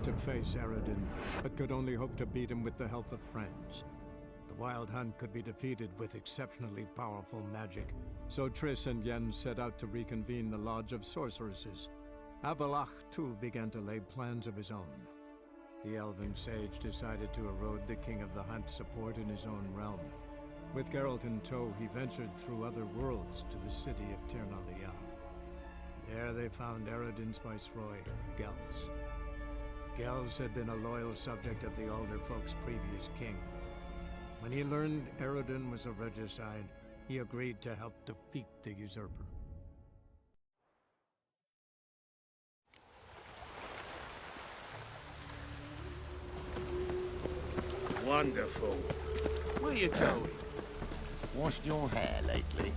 to face Eredin, but could only hope to beat him with the help of friends. The Wild Hunt could be defeated with exceptionally powerful magic, so Triss and Yen set out to reconvene the Lodge of Sorceresses. Avallac'h, too, began to lay plans of his own. The elven sage decided to erode the King of the Hunt's support in his own realm. With Geralt in tow, he ventured through other worlds to the city of Tir na Lial. There they found Eredin's viceroy, Gels. Gels had been a loyal subject of the Alder Folk's previous king. When he learned Eredin was a regicide, he agreed to help defeat the usurper. Wonderful. Where you going? Washed your hair lately?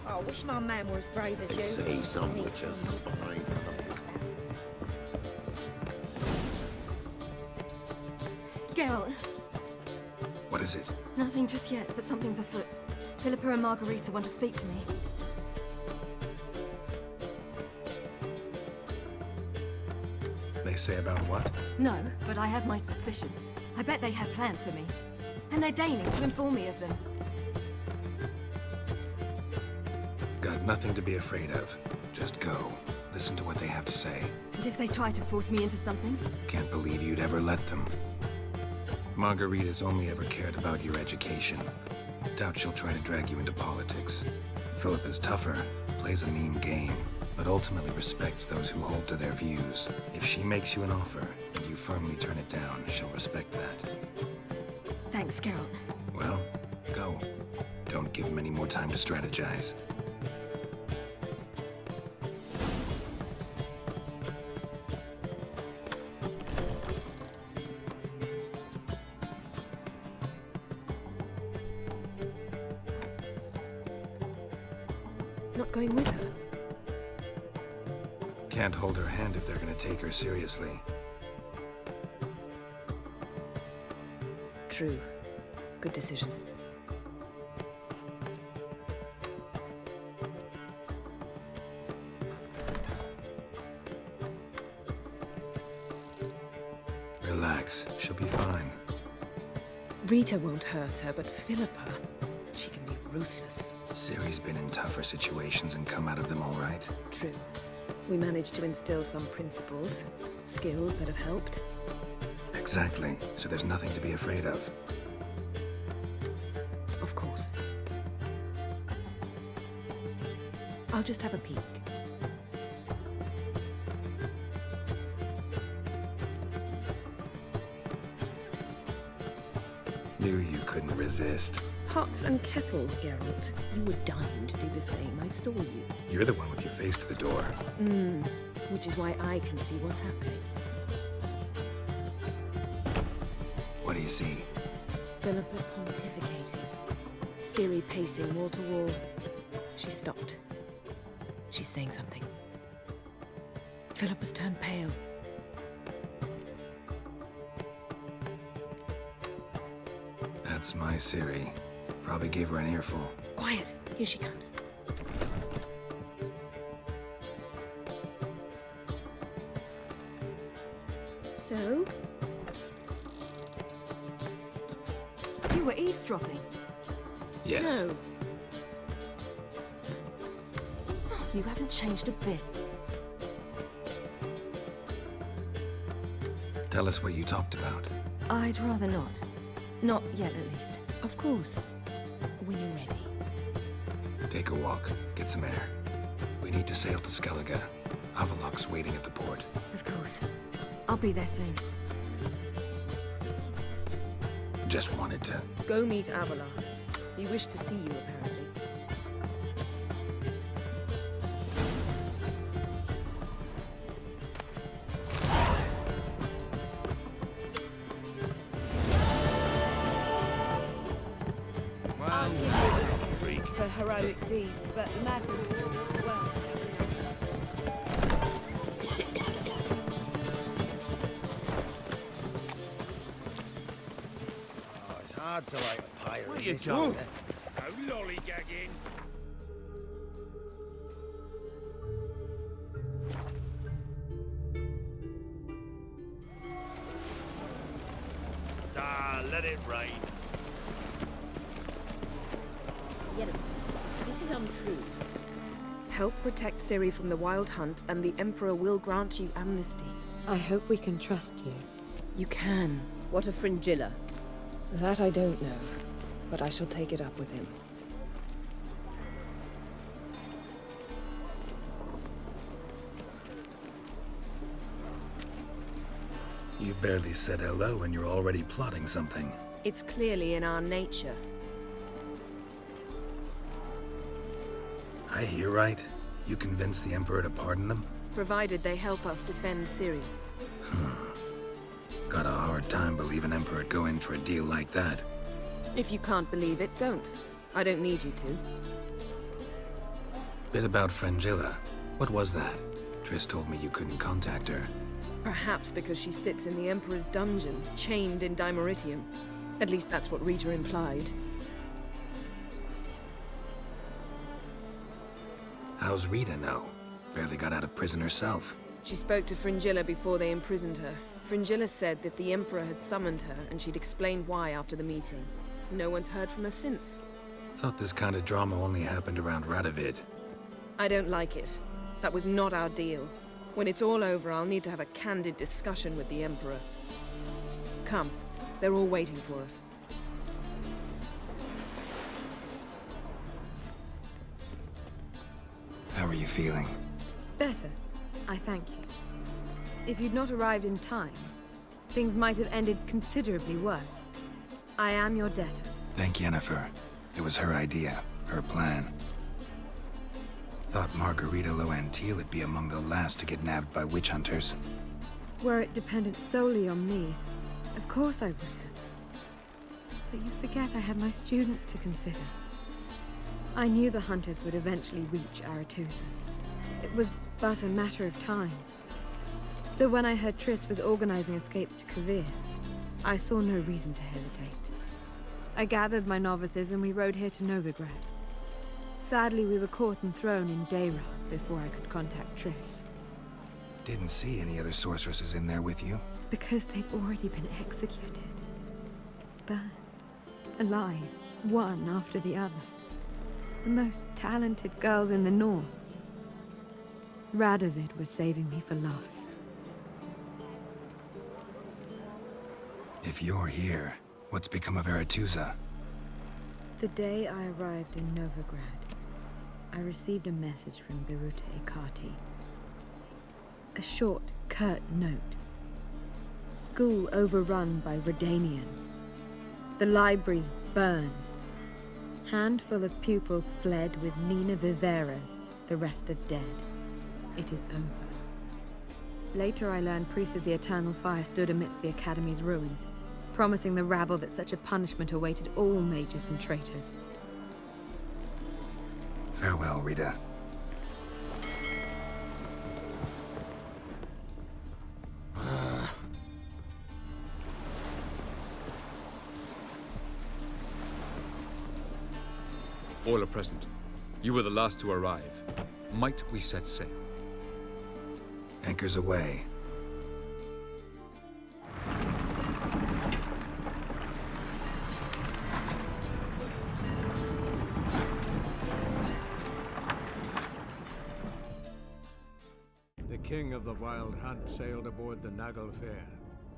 I wish my man were as brave as you. See some which are spying for the Geralt. What is it? Nothing just yet, but something's afoot. Philippa and Margarita want to speak to me. They say about what? No, but I have my suspicions. I bet they have plans for me. And they're deigning to inform me of them. Got nothing to be afraid of. Just go. Listen to what they have to say. And if they try to force me into something? Can't believe you'd ever let them. Margarita's only ever cared about your education. Doubt she'll try to drag you into politics. Philippa's tougher, plays a mean game, but ultimately respects those who hold to their views. If she makes you an offer, and you firmly turn it down, she'll respect that. Thanks, Geralt. Well, go. Don't give him any more time to strategize. Not going with her? Can't hold her hand if they're gonna take her seriously. True. Good decision. Relax, she'll be fine. Rita won't hurt her, but Philippa, she can be ruthless. Ciri's been in tougher situations and come out of them all right. True. We managed to instill some principles, skills that have helped. Exactly, so there's nothing to be afraid of. Of course. I'll just have a peek. Knew you couldn't resist. Pots and kettles, Geralt. You were dying to do the same. I saw you. You're the one with your face to the door. Which is why I can see what's happening. What do you see? Philippa pontificating. Ciri pacing wall to wall. She stopped. She's saying something. Philippa's turned pale. That's my Ciri. Probably gave her an earful. Quiet! Here she comes. So? You were eavesdropping. Yes. No. You haven't changed a bit. Tell us what you talked about. I'd rather not. Not yet, at least. Of course. When you're ready. Take a walk. Get some air. We need to sail to Skellige. Avallac'h's waiting at the port. Of course. I'll be there soon. Just wanted to... Go meet Avallac'h. He wished to see you, apparently. I'll give you a biscuit for heroic deeds, but madam, well... hard to light a pyre Where in you this going? weather. No lollygagging. Ah, let it rain. Yet, this is untrue. Help protect Ciri from the Wild Hunt, and the Emperor will grant you amnesty. I hope we can trust you. You can. What of Fringilla? That I don't know, but I shall take it up with him. You barely said hello and you're already plotting something. It's clearly in our nature. I hear right? You convinced the Emperor to pardon them? Provided they help us defend Ciri. Got a hard time believing Emperor'd go in for a deal like that. If you can't believe it, don't. I don't need you to. Bit about Fringilla. What was that? Triss told me you couldn't contact her. Perhaps because she sits in the Emperor's dungeon, chained in Dimeritium. At least that's what Rita implied. How's Rita now? Barely got out of prison herself. She spoke to Fringilla before they imprisoned her. Fringilla said that the Emperor had summoned her, and she'd explained why after the meeting. No one's heard from her since. Thought this kind of drama only happened around Radovid. I don't like it. That was not our deal. When it's all over, I'll need to have a candid discussion with the Emperor. Come, they're all waiting for us. How are you feeling? Better. I thank you. If you'd not arrived in time, things might have ended considerably worse. I am your debtor. Thank Yennefer. It was her idea, her plan. Thought Margarita Loantil would be among the last to get nabbed by witch hunters. Were it dependent solely on me, of course I would have. But you forget I had my students to consider. I knew the hunters would eventually reach Aretusa. It was but a matter of time. So when I heard Triss was organizing escapes to Kovir, I saw no reason to hesitate. I gathered my novices and we rode here to Novigrad. Sadly, we were caught and thrown in Dayra before I could contact Triss. Didn't see any other sorceresses in there with you? Because they'd already been executed. Burned. Alive. One after the other. The most talented girls in the North. Radovid was saving me for last. If you're here, what's become of Aretusa? The day I arrived in Novigrad, I received a message from Biruta Ikati. A short, curt note. School overrun by Redanians. The libraries burned. Handful of pupils fled with Nina Vivero. The rest are dead. It is over. Later I learned priests of the Eternal Fire stood amidst the Academy's ruins, promising the rabble that such a punishment awaited all mages and traitors. Farewell, Rita. All are present. You were the last to arrive. Might we set sail? Anchors away. The king of the Wild Hunt sailed aboard the Naglfar,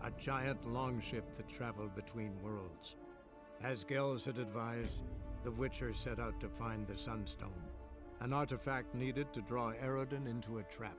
a giant longship that traveled between worlds. As Gels had advised, the Witcher set out to find the Sunstone, an artifact needed to draw Eredin into a trap.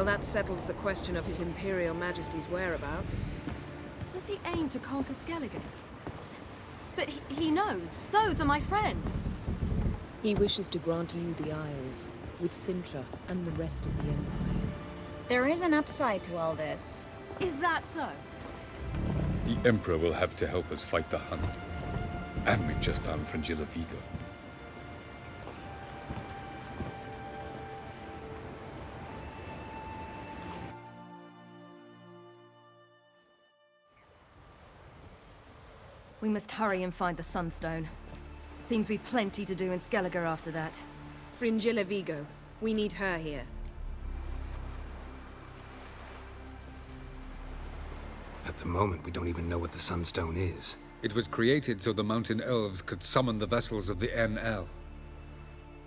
Well, that settles the question of His Imperial Majesty's whereabouts. Does he aim to conquer Skellige? But he knows. Those are my friends. He wishes to grant you the Isles, with Sintra and the rest of the Empire. There is an upside to all this. Is that so? The Emperor will have to help us fight the Hunt. And we've just found Fringilla Vigo. We must hurry and find the Sunstone. Seems we've plenty to do in Skellige after that. Fringilla Vigo. We need her here. At the moment, we don't even know what the Sunstone is. It was created so the Mountain Elves could summon the vessels of the NL.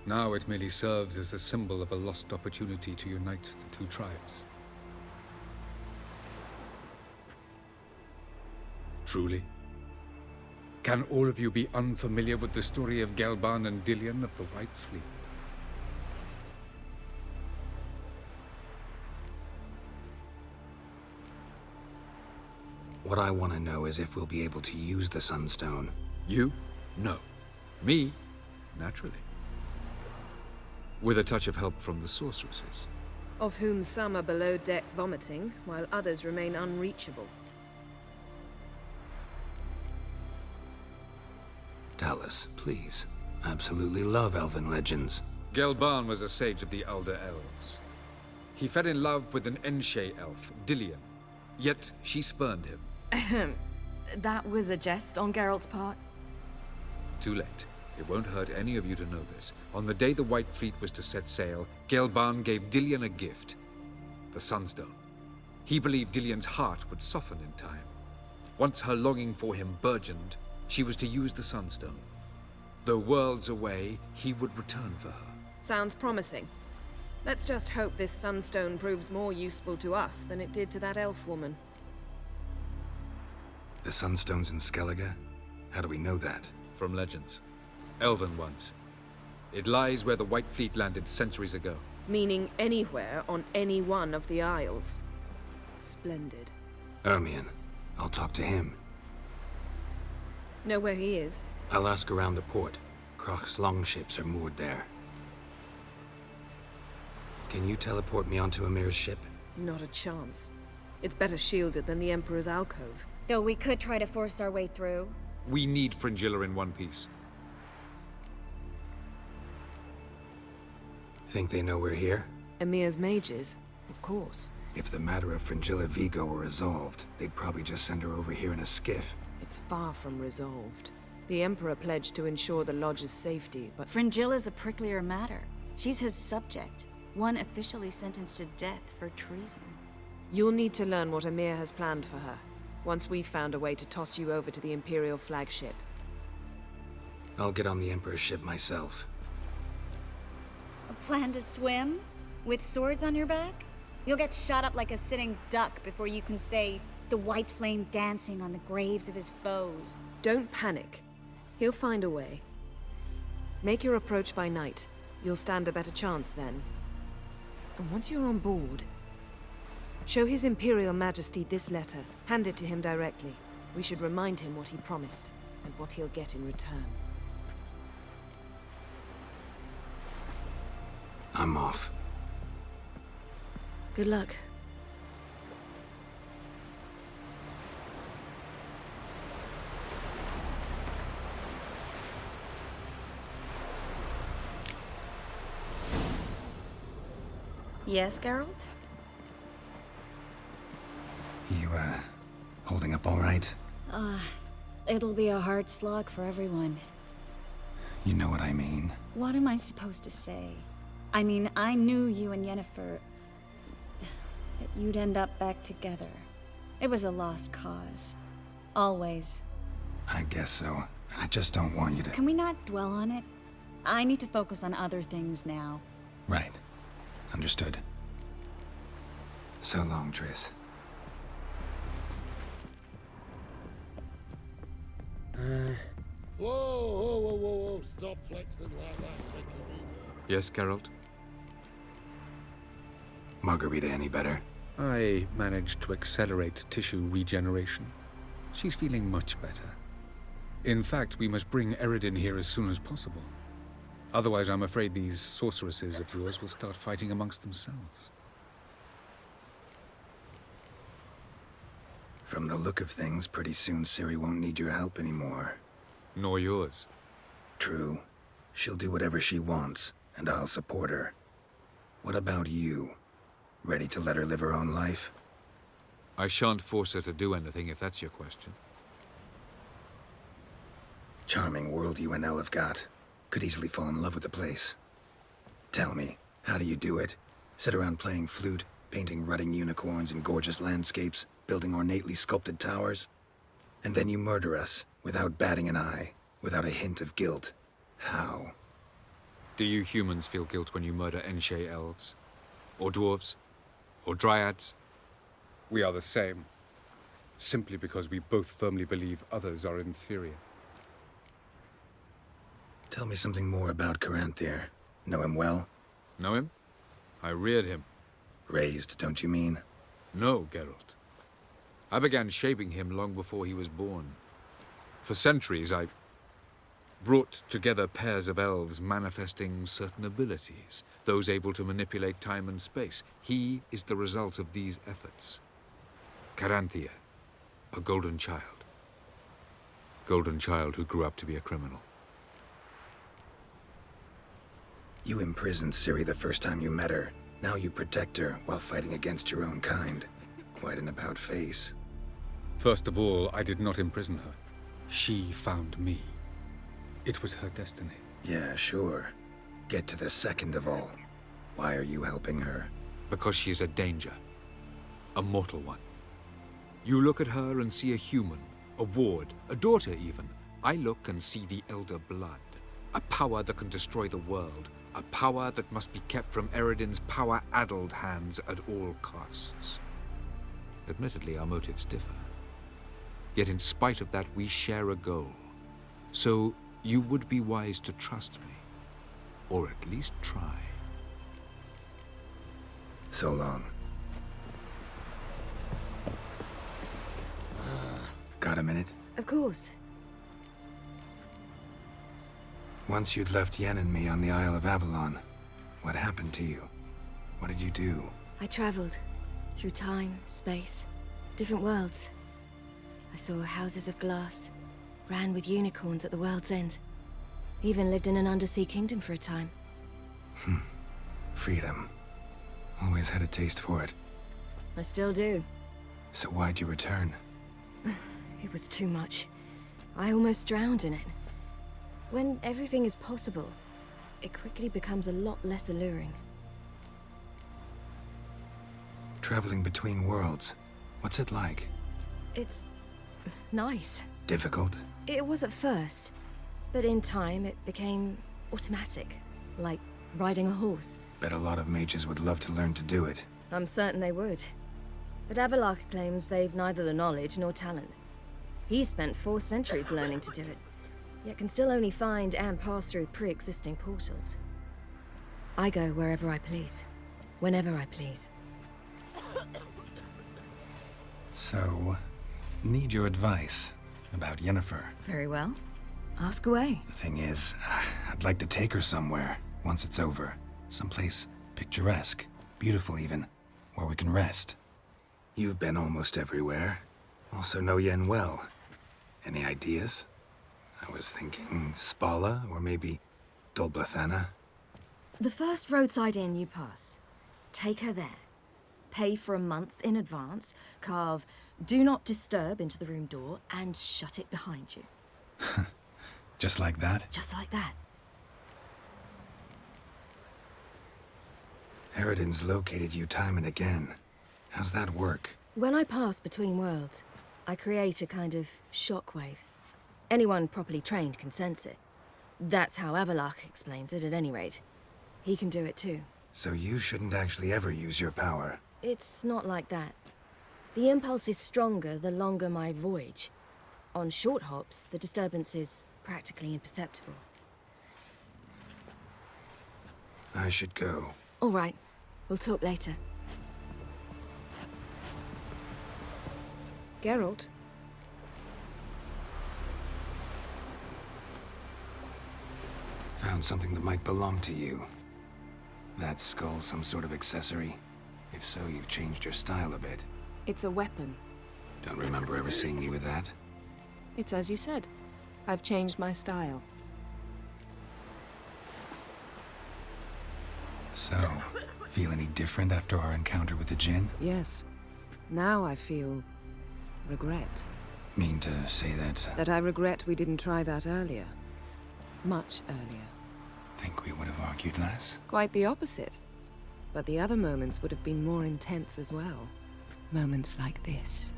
Now it merely serves as a symbol of a lost opportunity to unite the two tribes. Truly? Can all of you be unfamiliar with the story of Gelban and Dillion of the White Fleet? What I want to know is if we'll be able to use the Sunstone. You? No. Me? Naturally. With a touch of help from the sorceresses. Of whom some are below deck vomiting, while others remain unreachable. Tell us, please. I absolutely love elven legends. Gelban was a sage of the Elder Elves. He fell in love with an Enshe elf, Dillion. Yet she spurned him. That was a jest on Geralt's part. Too late. It won't hurt any of you to know this. On the day the White Fleet was to set sail, Gelban gave Dillion a gift. The Sunstone. He believed Dillion's heart would soften in time. Once her longing for him burgeoned, she was to use the Sunstone. Though worlds away, he would return for her. Sounds promising. Let's just hope this Sunstone proves more useful to us than it did to that elf woman. The Sunstone's in Skellige? How do we know that? From legends. Elven ones. It lies where the White Fleet landed centuries ago. Meaning anywhere on any one of the Isles. Splendid. Ermion. I'll talk to him. Know where he is? I'll ask around the port. Croc's longships are moored there. Can you teleport me onto Amir's ship? Not a chance. It's better shielded than the Emperor's alcove. Though we could try to force our way through. We need Fringilla in one piece. Think they know we're here? Amir's mages, of course. If the matter of Fringilla Vigo were resolved, they'd probably just send her over here in a skiff. It's far from resolved. The Emperor pledged to ensure the Lodge's safety, but... Fringilla's a pricklier matter. She's his subject, one officially sentenced to death for treason. You'll need to learn what Amir has planned for her, once we've found a way to toss you over to the Imperial flagship. I'll get on the Emperor's ship myself. A plan to swim? With swords on your back? You'll get shot up like a sitting duck before you can say, the white flame dancing on the graves of his foes. Don't panic. He'll find a way. Make your approach by night. You'll stand a better chance then. And once you're on board, show His Imperial Majesty this letter. Hand it to him directly. We should remind him what he promised, and what he'll get in return. I'm off. Good luck. Yes, Geralt? You, holding up all right? It'll be a hard slog for everyone. You know what I mean. What am I supposed to say? I mean, I knew you and Yennefer... that you'd end up back together. It was a lost cause. Always. I guess so. I just don't want you to... Can we not dwell on it? I need to focus on other things now. Right. Understood. So long, Triss. Whoa, stop flexing like that. Yes, Geralt? Margarita any better? I managed to accelerate tissue regeneration. She's feeling much better. In fact, we must bring Eredin here as soon as possible. Otherwise, I'm afraid these sorceresses of yours will start fighting amongst themselves. From the look of things, pretty soon Ciri won't need your help anymore. Nor yours. True. She'll do whatever she wants, and I'll support her. What about you? Ready to let her live her own life? I shan't force her to do anything, if that's your question. Charming world you and Elle have got. Could easily fall in love with the place. Tell me, how do you do it? Sit around playing flute, painting rutting unicorns in gorgeous landscapes, building ornately sculpted towers? And then you murder us, without batting an eye, without a hint of guilt. How? Do you humans feel guilt when you murder Enshe elves? Or dwarves? Or dryads? We are the same. Simply because we both firmly believe others are inferior. Tell me something more about Caranthir. Know him well? Know him? I reared him. Raised, don't you mean? No, Geralt. I began shaping him long before he was born. For centuries, I brought together pairs of elves manifesting certain abilities, those able to manipulate time and space. He is the result of these efforts. Caranthir, a golden child. Golden child who grew up to be a criminal. You imprisoned Ciri the first time you met her. Now you protect her while fighting against your own kind. Quite an about-face. First of all, I did not imprison her. She found me. It was her destiny. Yeah, sure. Get to the second of all. Why are you helping her? Because she is a danger. A mortal one. You look at her and see a human, a ward, a daughter even. I look and see the Elder Blood. A power that can destroy the world. A power that must be kept from Eredin's power-addled hands at all costs. Admittedly, our motives differ. Yet in spite of that, we share a goal. So, you would be wise to trust me. Or at least try. So long. Got a minute? Of course. Once you'd left Yen and me on the Isle of Avalon, what happened to you? What did you do? I traveled through time, space, different worlds. I saw houses of glass, ran with unicorns at the world's end. Even lived in an undersea kingdom for a time. Freedom. Always had a taste for it. I still do. So why'd you return? It was too much. I almost drowned in it. When everything is possible, it quickly becomes a lot less alluring. Traveling between worlds. What's it like? It's nice. Difficult? It was at first, but in time it became automatic, like riding a horse. Bet a lot of mages would love to learn to do it. I'm certain they would. But Avalok claims they've neither the knowledge nor talent. He spent 4 centuries learning to do it, yet can still only find and pass through pre-existing portals. I go wherever I please, whenever I please. So, need your advice about Yennefer. Very well. Ask away. The thing is, I'd like to take her somewhere once it's over. Someplace picturesque, beautiful even, where we can rest. You've been almost everywhere. Also know Yen well. Any ideas? I was thinking Spala, or maybe Dolblathana. The first roadside inn you pass. Take her there. Pay for a month in advance, carve "Do Not Disturb" into the room door, and shut it behind you. Just like that? Just like that. Eredin's located you time and again. How's that work? When I pass between worlds, I create a kind of shockwave. Anyone properly trained can sense it. That's how Avalok explains it, at any rate. He can do it too. So you shouldn't actually ever use your power. It's not like that. The impulse is stronger the longer my voyage. On short hops, the disturbance is practically imperceptible. I should go. All right. We'll talk later. Geralt, Found something that might belong to you. That skull some sort of accessory? If so, you've changed your style a bit. it's a weapon. Don't remember ever seeing you with that. It's as you said. I've changed my style. So, feel any different after our encounter with the Jinn? Yes. Now I feel regret. Mean to say that... That I regret we didn't try that earlier. Much earlier. Think we would have argued less? Quite the opposite. But the other moments would have been more intense as well. Moments like this.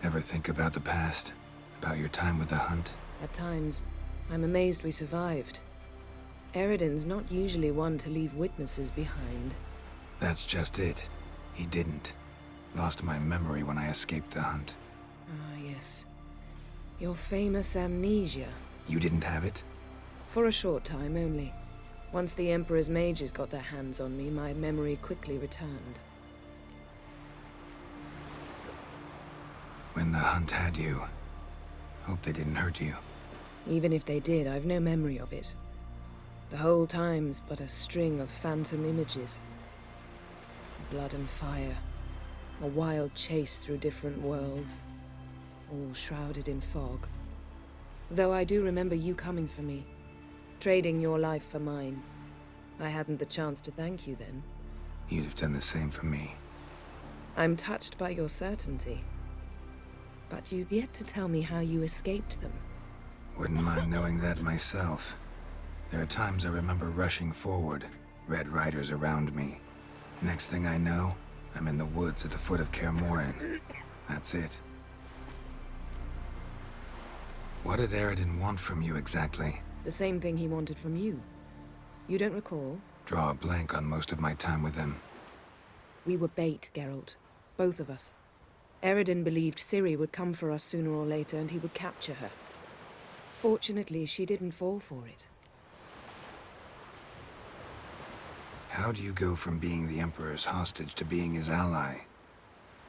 Ever think about the past? About your time with the Hunt? At times, I'm amazed we survived. Eridan's not usually one to leave witnesses behind. That's just it. He didn't. Lost my memory when I escaped the Hunt. Ah, yes. Your famous amnesia. You didn't have it? For a short time only. Once the Emperor's mages got their hands on me, my memory quickly returned. When the Hunt had you, hope they didn't hurt you. Even if they did, I've no memory of it. The whole time's but a string of phantom images. Blood and fire. A wild chase through different worlds. All shrouded in fog. Though I do remember you coming for me. Trading your life for mine. I hadn't the chance to thank you then. You'd have done the same for me. I'm touched by your certainty. But you've yet to tell me how you escaped them. Wouldn't mind knowing that myself. There are times I remember rushing forward, Red Riders around me. Next thing I know, I'm in the woods at the foot of Kaer Morhen. That's it. What did Eridan want from you exactly? The same thing he wanted from you. You don't recall? Draw a blank on most of my time with him. We were bait, Geralt. Both of us. Eridan believed Ciri would come for us sooner or later and he would capture her. Fortunately, she didn't fall for it. How do you go from being the Emperor's hostage to being his ally?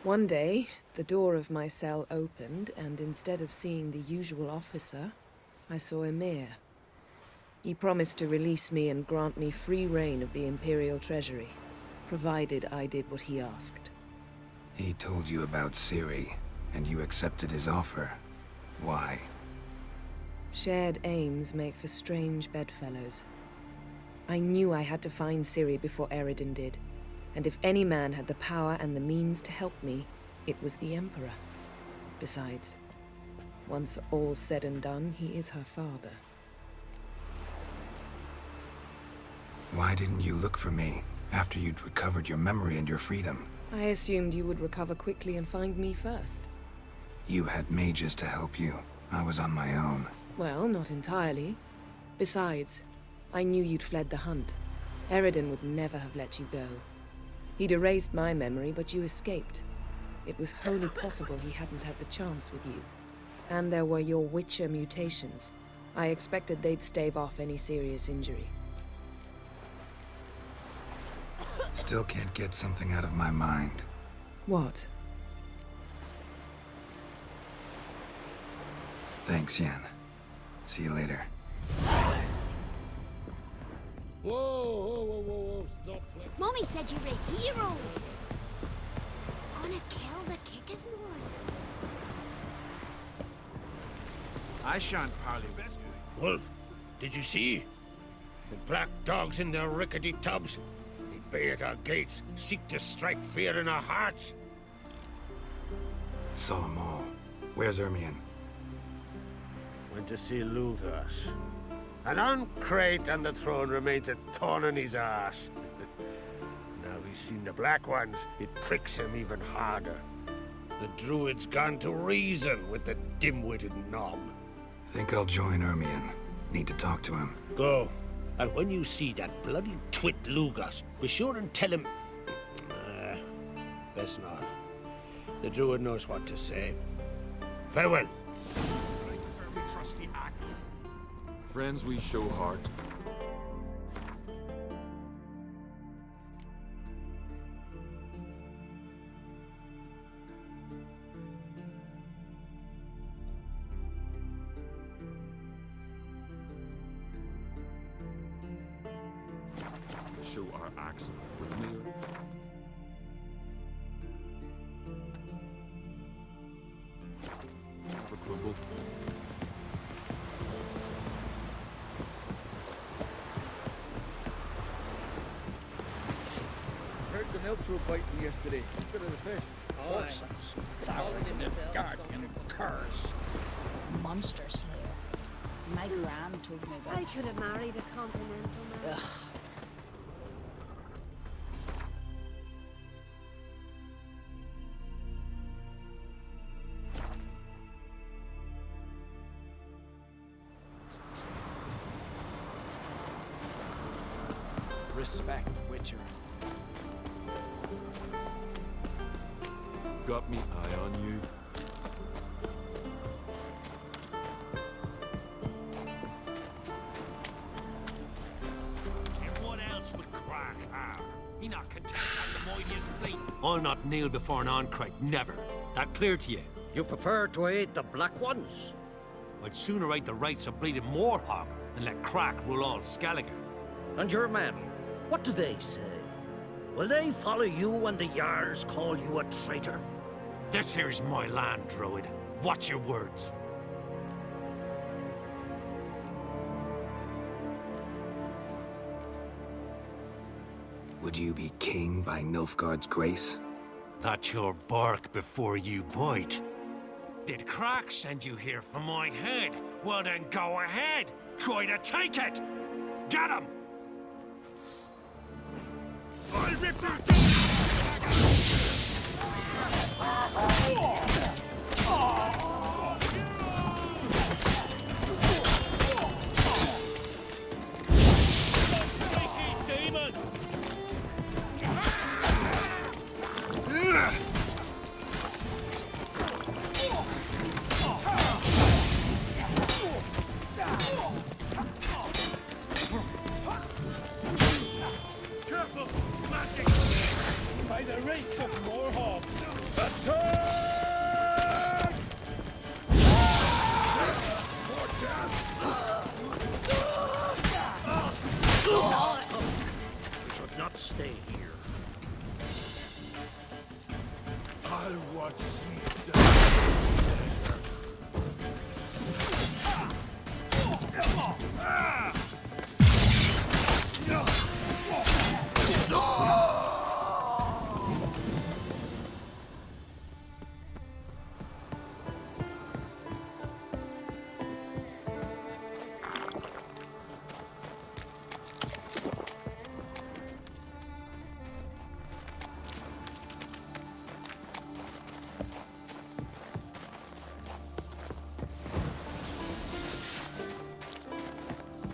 One day, the door of my cell opened, and instead of seeing the usual officer, I saw Emir. He promised to release me and grant me free reign of the Imperial Treasury, provided I did what he asked. He told you about Ciri, and you accepted his offer. Why? Shared aims make for strange bedfellows. I knew I had to find Ciri before Eridan did, and if any man had the power and the means to help me, it was the Emperor. Besides, once all's said and done, he is her father. Why didn't you look for me after you'd recovered your memory and your freedom? I assumed you would recover quickly and find me first. You had mages to help you. I was on my own. Well, not entirely. Besides, I knew you'd fled the Hunt. Eridan would never have let you go. He'd erased my memory, but you escaped. It was wholly possible he hadn't had the chance with you. And there were your Witcher mutations. I expected they'd stave off any serious injury. Still can't get something out of my mind. What? Thanks, Yen. See you later. Whoa, whoa, whoa, whoa, whoa, stop flipping. Mommy said you were a hero. Gonna kill the Kickasmores. I shan't parley with you. Wolf, did you see? The black dogs in their rickety tubs. They bay at our gates, seek to strike fear in our hearts. Saw them all. Where's Ermion? Went to see Lugas. An uncrate on the throne remains a thorn in his ass. Now he's seen the Black Ones, it pricks him even harder. The Druid's gone to RYZEN with the dim-witted knob. Think I'll join Ermion. Need to talk to him. Go. And when you see that bloody twit Lugas, be sure and tell him... best not. The Druid knows what to say. Farewell. Trusty axe. Friends we show heart. show our axe with mere... Never crumble. Heard the milk were biting yesterday instead of the fish. Horses, plowing in the guardian curse. Monster slayer. My gran told me about. I could have married a continental man. Ugh. Respect, Witcher. Got me eye on you. And what else would Crack have? He not content on the mightiest fleet. I'll not kneel before an Oncrite, never. That clear to you? You prefer to aid the Black Ones? I'd sooner aid the rights of bleeding Moorhog than let Crack rule all Skellige. And your men, what do they say? Will they follow you when the Jarls call you a traitor? This here's my land, Druid. Watch your words. Would you be king by Nilfgaard's grace? That's your bark before you bite. Did Crack send you here for my head? Well then go ahead. Try to take it. Get him! I'll rip demon! Careful! Magic! By the rates of Moorhog! Attack! More death! We should not stay here. I'll watch you die.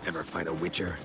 Ever fight a Witcher?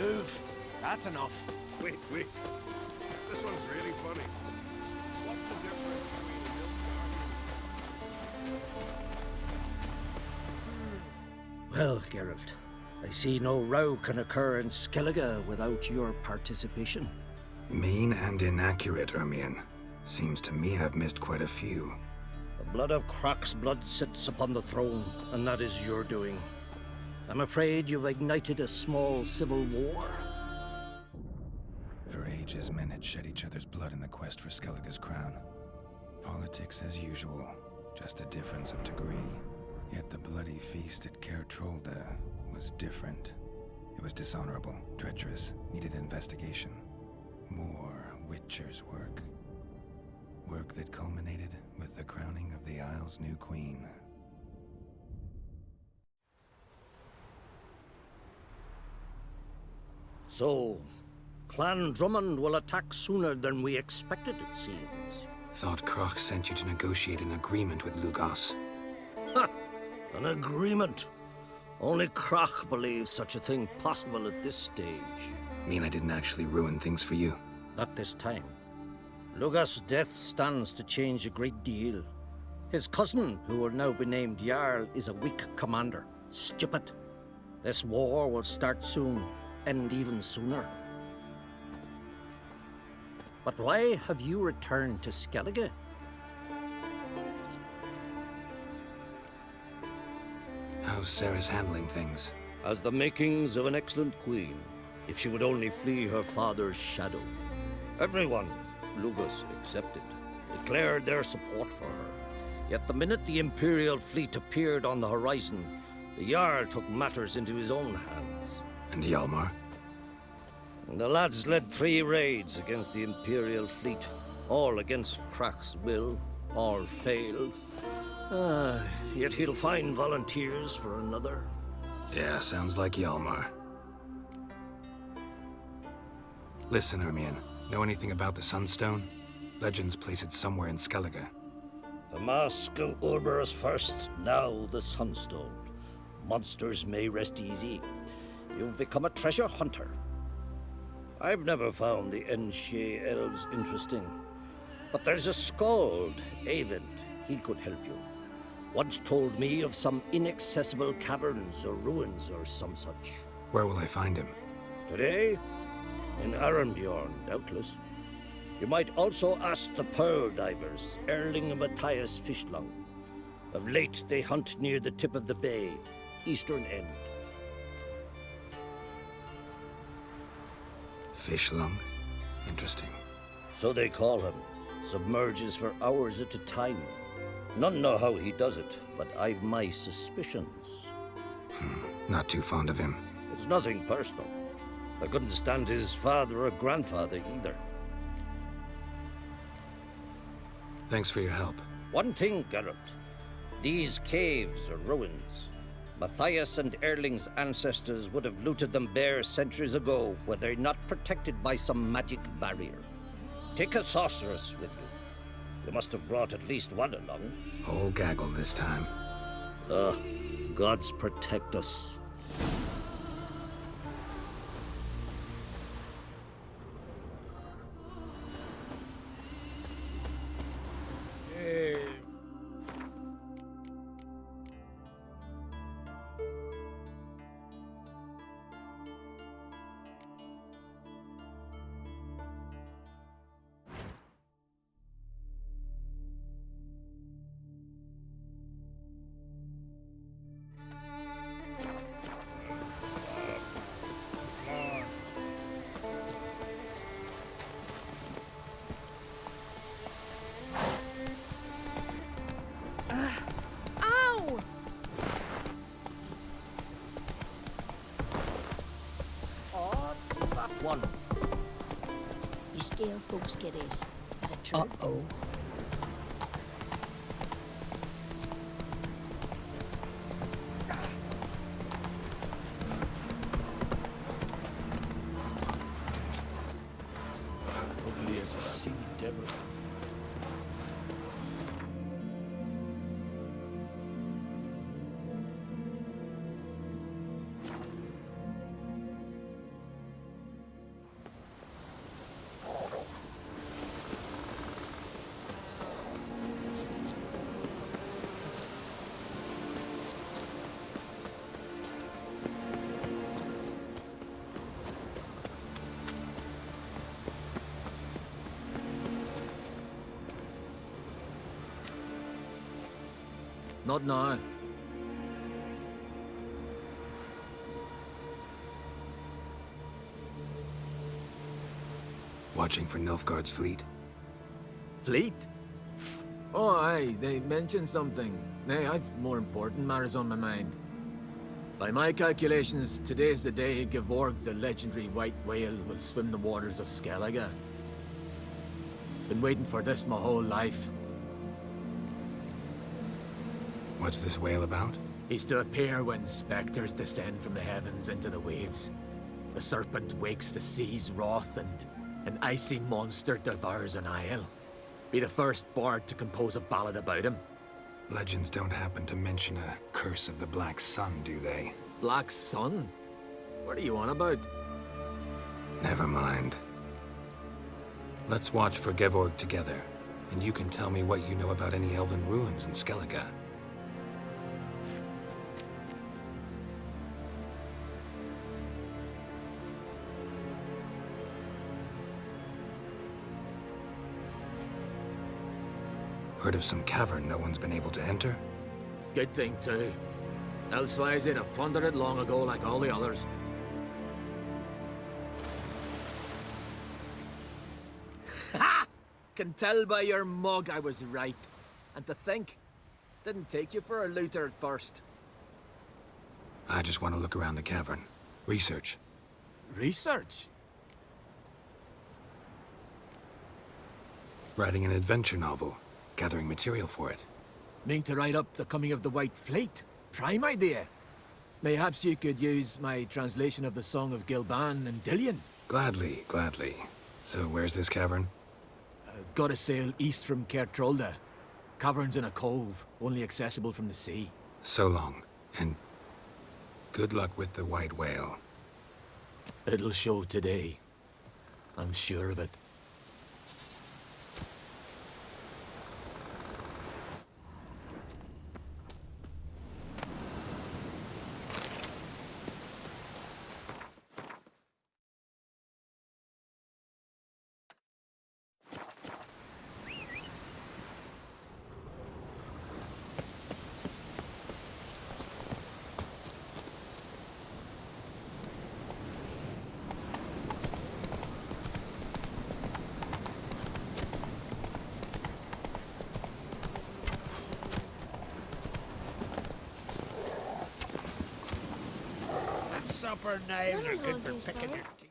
Move. That's enough. Wait. This one's really funny. What's the difference between a milk carton? Well, Geralt, I see no row can occur in Skellige without your participation. Mean and inaccurate, Ermion. Seems to me I've missed quite a few. The blood of Croc's blood sits upon the throne, and that is your doing. I'm afraid you've ignited a small civil war. For ages, men had shed each other's blood in the quest for Skellige's crown. Politics as usual, just a difference of degree. Yet the bloody feast at Caer Trolda was different. It was dishonorable, treacherous, needed investigation. More Witcher's work. Work that culminated with the crowning of the Isle's new queen. So, Clan Drummond will attack sooner than we expected, it seems. Thought Croc sent you to negotiate an agreement with Lugos. Ha! An agreement? Only Croc believes such a thing possible at this stage. Mean I didn't actually ruin things for you? Not this time. Lugos' death stands to change a great deal. His cousin, who will now be named Jarl, is a weak commander. Stupid. This war will start soon, end even sooner. But why have you returned to Skellige? How's Sarah's handling things? Has the makings of an excellent queen, if she would only flee her father's shadow. Everyone, Lugos excepted, declared their support for her. Yet the minute the Imperial fleet appeared on the horizon, the Jarl took matters into his own hands. And Hjalmar? The lads led 3 raids against the Imperial fleet, all against Croc's will, all failed. Yet he'll find volunteers for another. Yeah, sounds like Hjalmar. Listen, Ermion, know anything about the Sunstone? Legends place it somewhere in Skellige. The Mask of Urberus first, now the Sunstone. Monsters may rest easy. You've become a treasure hunter. I've never found the Enshe elves interesting. But there's a skald, Eyvind. He could help you. Once told me of some inaccessible caverns or ruins or some such. Where will I find him? Today? In Arenbjorn, doubtless. You might also ask the pearl divers, Erling and Matthias Fishlung. Of late, they hunt near the tip of the bay, eastern end. Fishlung? Interesting. So they call him. Submerges for hours at a time. None know how he does it, but I've my suspicions. Not too fond of him. It's nothing personal. I couldn't stand his father or grandfather either. Thanks for your help. One thing, Geralt. These caves are ruins. Matthias and Erling's ancestors would have looted them bare centuries ago were they not protected by some magic barrier. Take a sorceress with you. You must have brought at least one along. Whole gaggle this time. Gods protect us. One. You scare folks get is. Is it true? Uh-oh. Ugly as a sea devil. Not now. Watching for Nilfgaard's fleet? Fleet? Oh, aye, they mentioned something. Nay, I've more important matters on my mind. By my calculations, today's the day Gevorg, the legendary white whale, will swim the waters of Skellige. Been waiting for this my whole life. What's this whale about? He's to appear when specters descend from the heavens into the waves. The serpent wakes the sea's wrath and an icy monster devours an isle. Be the first bard to compose a ballad about him. Legends don't happen to mention a curse of the Black Sun, do they? Black Sun? What are you on about? Never mind. Let's watch for Gevorg together, and you can tell me what you know about any elven ruins in Skellige. Heard of some cavern no one's been able to enter? Good thing, too. Elsewise, they'd have plundered it long ago like all the others. Ha! Can tell by your mug I was right. And to think, didn't take you for a looter at first. I just want to look around the cavern. Research. Research? Writing an adventure novel. Gathering material for it. Mean to write up the coming of the White Fleet? Prime idea. Mayhaps you could use my translation of the Song of Gilban and Dillion. Gladly, gladly. So where's this cavern? Gotta sail east from Kertrolda. Cavern's in a cove, only accessible from the sea. So long, and good luck with the white whale. It'll show today. I'm sure of it. Supper knives are good for picking your teeth.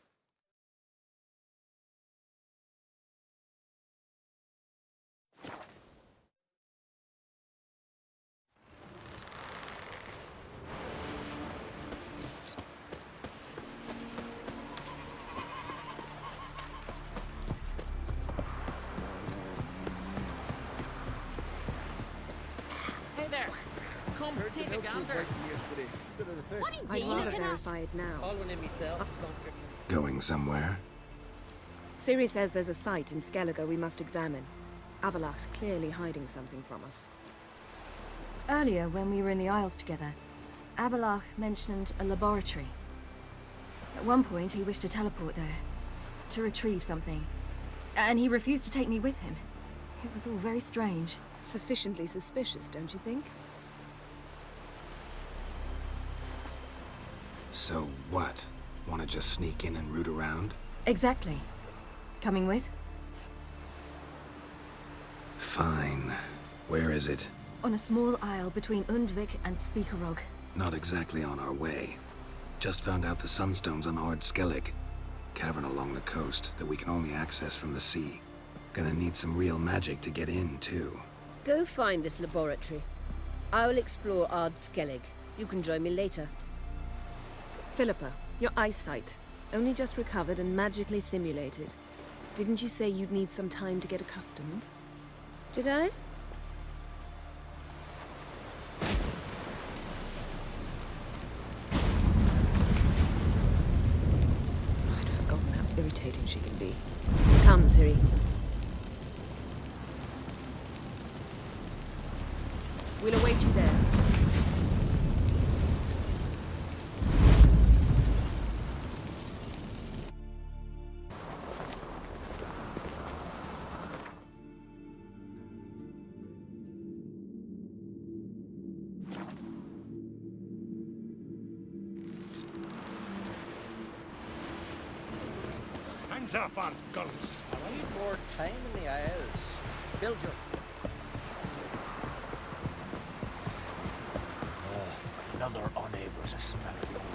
Hey there. Come, take a gander. Yesterday, instead of the fish. What are you I'd rather looking at? verify it now. Following him myself. Going somewhere? Ciri says there's a site in Skellige we must examine. Avalach's clearly hiding something from us. Earlier, when we were in the Isles together, Avalach mentioned a laboratory. At one point, he wished to teleport there, to retrieve something. And he refused to take me with him. It was all very strange. Sufficiently suspicious, don't you think? So what? Want to just sneak in and root around? Exactly. Coming with? Fine. Where is it? On a small isle between Undvik and Speakerog. Not exactly on our way. Just found out the Sunstone's on Ard Skellig. Cavern along the coast that we can only access from the sea. Gonna need some real magic to get in, too. Go find this laboratory. I'll explore Ard Skellig. You can join me later. Philippa, your eyesight. Only just recovered and magically simulated. Didn't you say you'd need some time to get accustomed? Did I? I'd forgotten how irritating she can be. Come, Ciri. We'll await you there. Hands off our guns! I need more time in the Isles. Build your... Another unable to smell his own ale.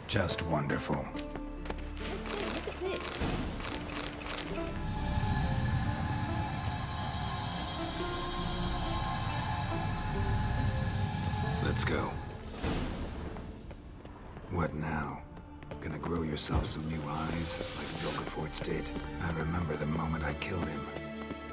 Just wonderful. I say, look at this. Let's go. What now? Gonna grow yourself some new eyes, like Vilgefortz did? I remember the moment I killed him.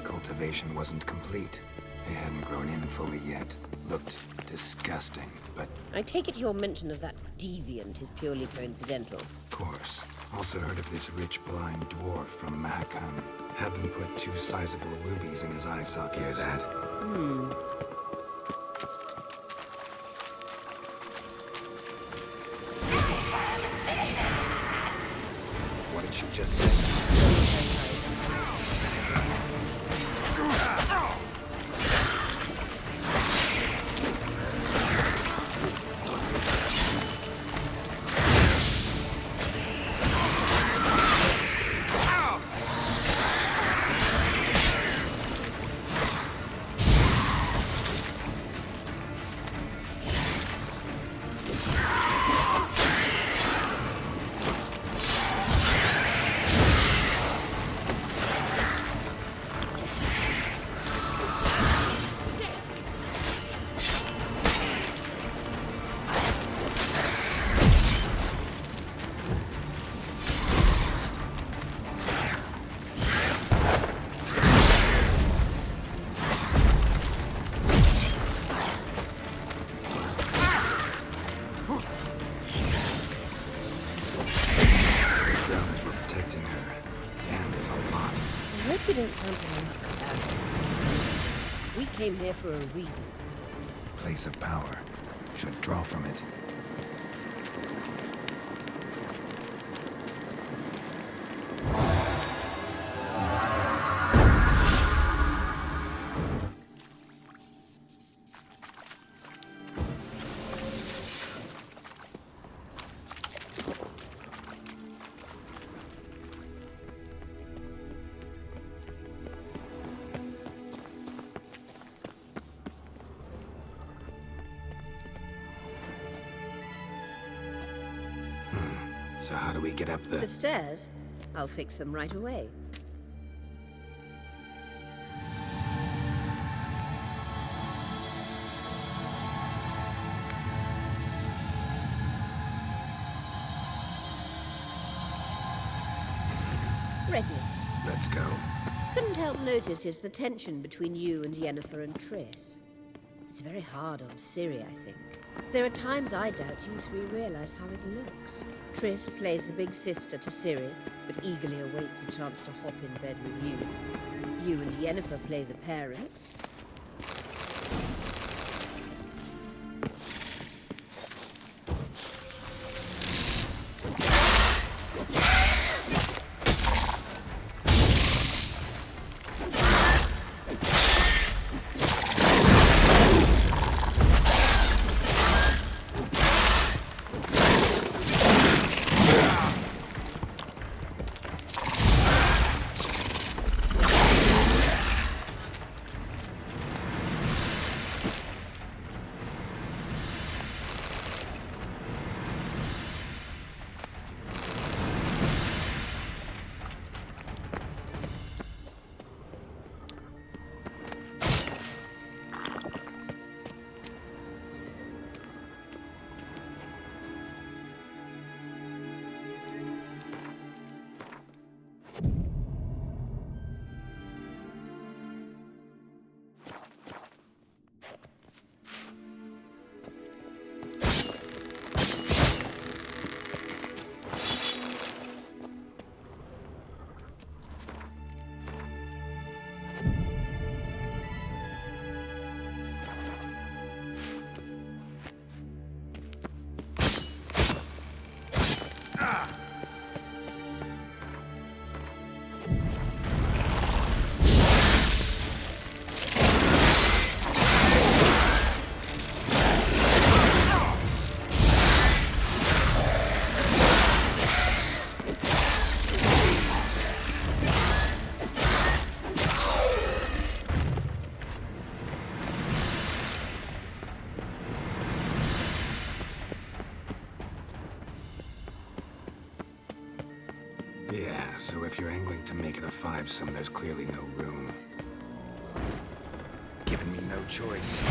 Cultivation wasn't complete. It hadn't grown in fully yet. Looked disgusting, but... I take it your mention of that deviant is purely coincidental. Of course. Also heard of this rich blind dwarf from Mahakam. Had them put 2 sizable rubies in his eye sockets. Hear that? What did she just say? We came here for a reason. Place of power. Should draw from it. So how do we get up the... The stairs? I'll fix them right away. Ready. Let's go. Couldn't help notice the tension between you and Yennefer and Triss. It's very hard on Ciri, I think. There are times I doubt you three realize how it looks. Triss plays the big sister to Ciri, but eagerly awaits a chance to hop in bed with you. You and Yennefer play the parents. Yeah, so if you're angling to make it a 5-some, there's clearly no room. Giving me no choice.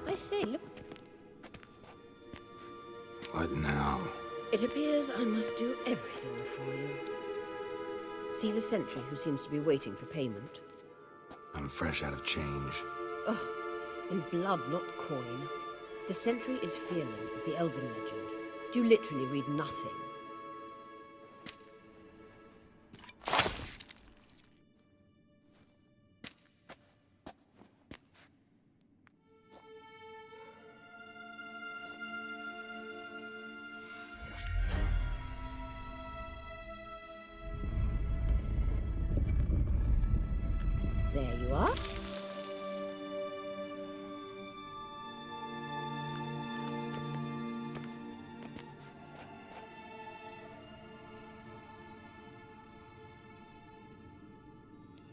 I say, look. What now? It appears I must do everything for you. See the sentry who seems to be waiting for payment? I'm fresh out of change. Ugh, in blood, not coin. The sentry is Fearland of the Elven legend. You literally read nothing. There you are.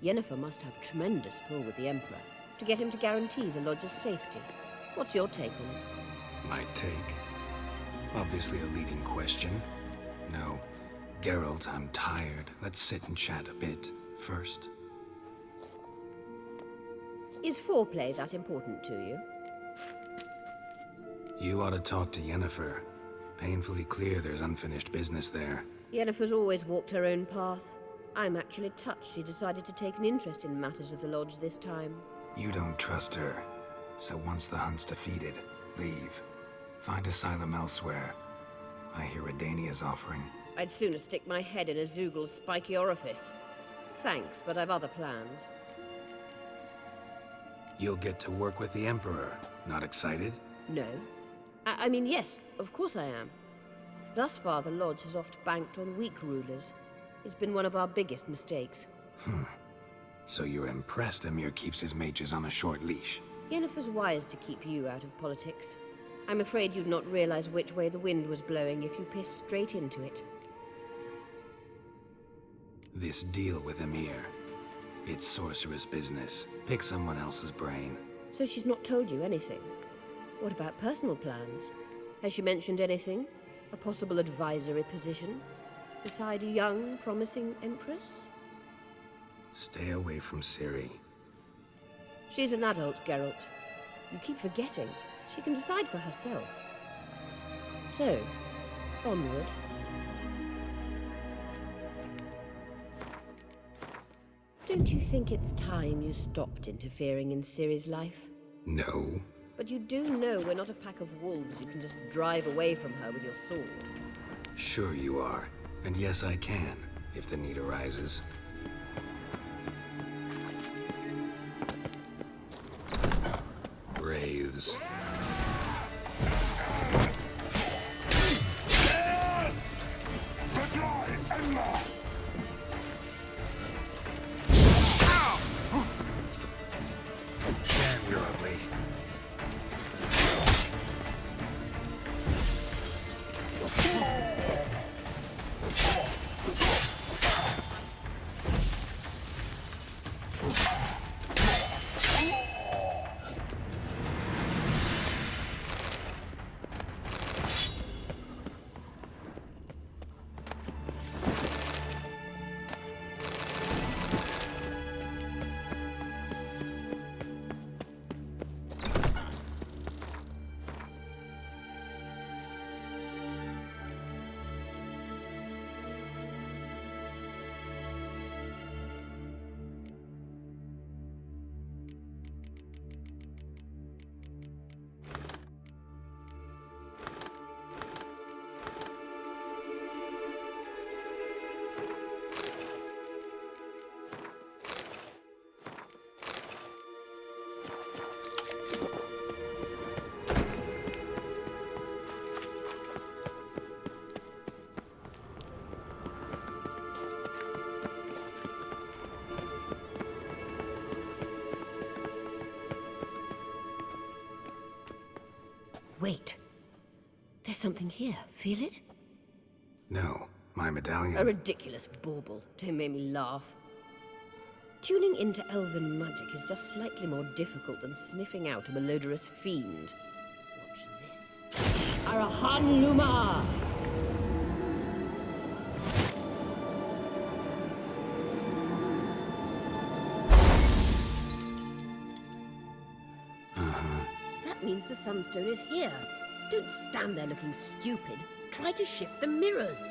Yennefer must have tremendous pull with the Emperor to get him to guarantee the Lodge's safety. What's your take on it? My take? Obviously a leading question. No. Geralt, I'm tired. Let's sit and chat a bit first. Is foreplay that important to you? You ought to talk to Yennefer. Painfully clear there's unfinished business there. Yennefer's always walked her own path. I'm actually touched she decided to take an interest in matters of the Lodge this time. You don't trust her. So once the hunt's defeated, leave. Find asylum elsewhere. I hear Redania's offering. I'd sooner stick my head in a Zoogl's spiky orifice. Thanks, but I've other plans. You'll get to work with the Emperor. Not excited? No. I mean, yes, of course I am. Thus far, the Lodge has oft banked on weak rulers. It's been one of our biggest mistakes. So you're impressed Emir keeps his mages on a short leash? Yennefer's wise to keep you out of politics. I'm afraid you'd not realize which way the wind was blowing if you pissed straight into it. This deal with Emir. It's sorceress business. Pick someone else's brain. So she's not told you anything? What about personal plans? Has she mentioned anything? A possible advisory position? Beside a young, promising empress? Stay away from Ciri. She's an adult, Geralt. You keep forgetting. She can decide for herself. So, onward. Don't you think it's time you stopped interfering in Ciri's life? No. But you do know we're not a pack of wolves you can just drive away from her with your sword. Sure you are. And yes, I can, if the need arises. Wraiths. Yes! Goodbye, Emma! Damn, you're ugly. Wait. There's something here. Feel it? No, my medallion. A ridiculous bauble. Don't make me laugh. Tuning into elven magic is just slightly more difficult than sniffing out a malodorous fiend. Watch this. Arahan Luma! That means the Sunstone is here. Don't stand there looking stupid. Try to shift the mirrors.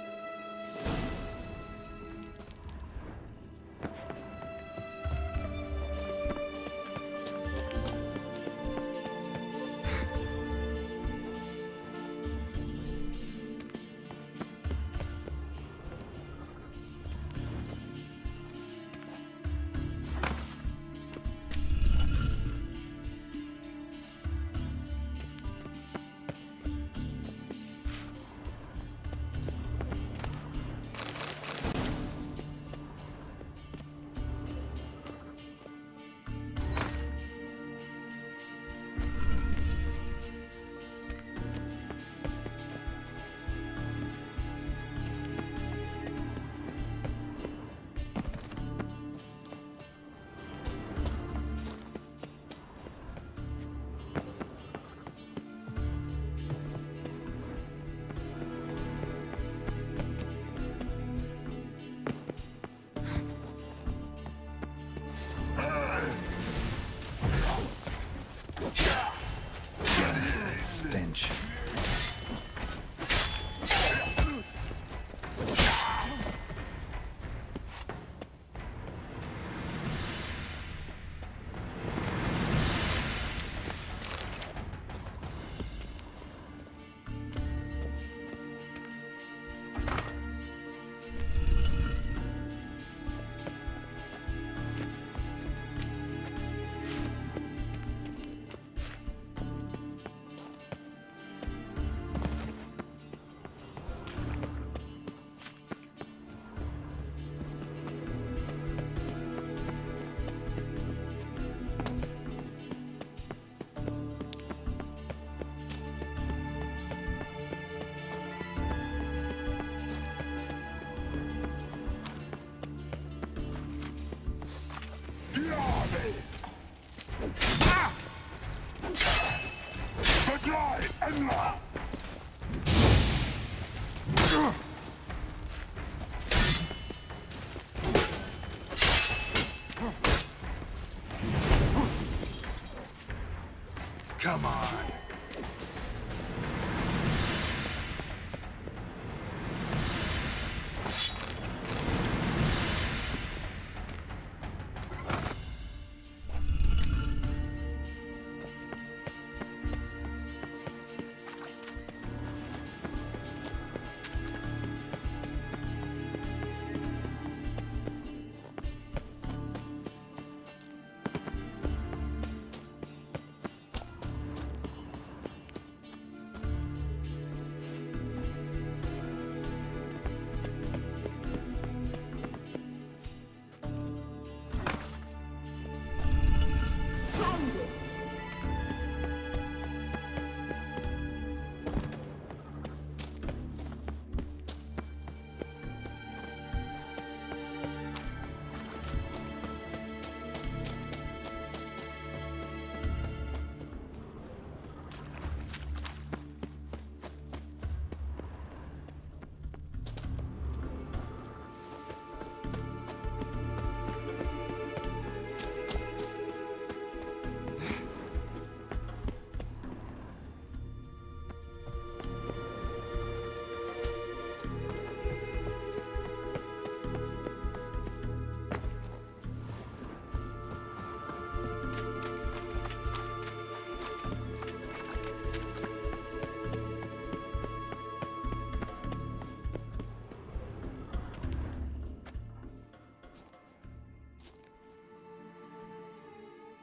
Come on.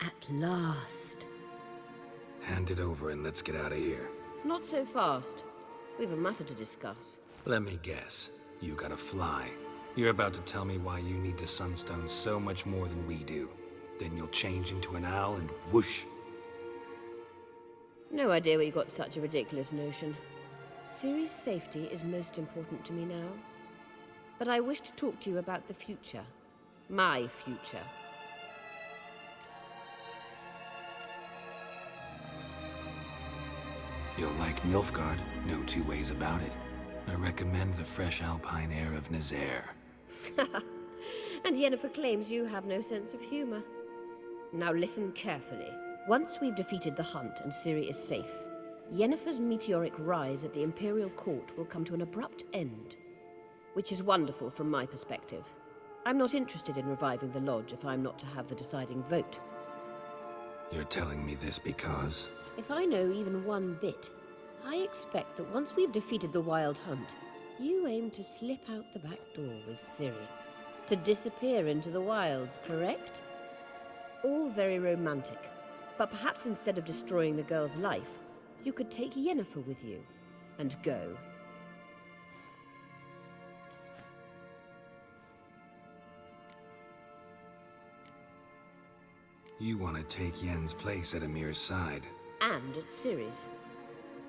At last. Hand it over and let's get out of here. Not so fast. We've a matter to discuss. Let me guess. You gotta fly. You're about to tell me why you need the Sunstone so much more than we do. Then you'll change into an owl and whoosh. No idea where you got such a ridiculous notion. Ciri's safety is most important to me now. But I wish to talk to you about the future. My future. You'll like Nilfgaard, no two ways about it. I recommend the fresh alpine air of Nazaire. And Yennefer claims you have no sense of humor. Now listen carefully. Once we've defeated the hunt and Ciri is safe, Yennefer's meteoric rise at the Imperial Court will come to an abrupt end. Which is wonderful from my perspective. I'm not interested in reviving the Lodge if I'm not to have the deciding vote. You're telling me this because... If I know even one bit, I expect that once we've defeated the Wild Hunt, you aim to slip out the back door with Ciri. To disappear into the wilds, correct? All very romantic. But perhaps instead of destroying the girl's life, you could take Yennefer with you and go. You want to take Yen's place at Amir's side. And at Ciri's.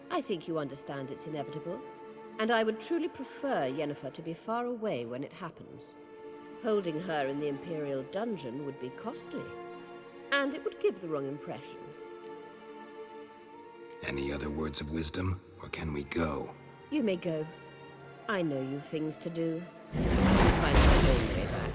I think you understand it's inevitable. And I would truly prefer Yennefer to be far away when it happens. Holding her in the Imperial dungeon would be costly. And it would give the wrong impression. Any other words of wisdom, or can we go? You may go. I know you've things to do. Find my own way back.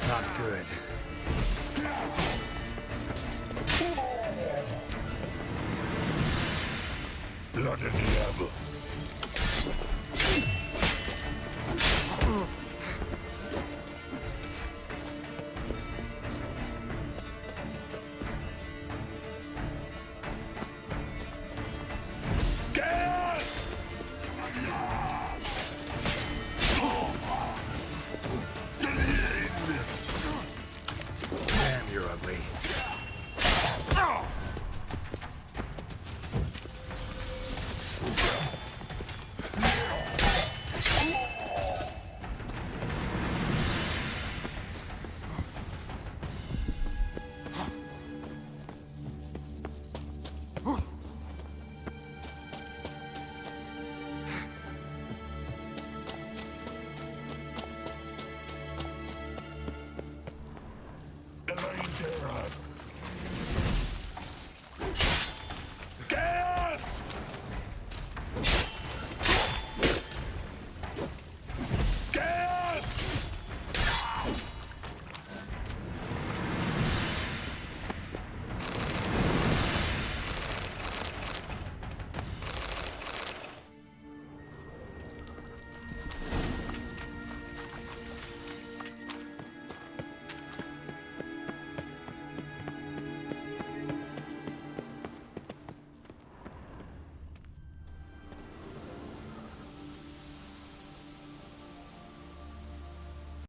Not good. Blood in the apple. Damn, you're ugly. Get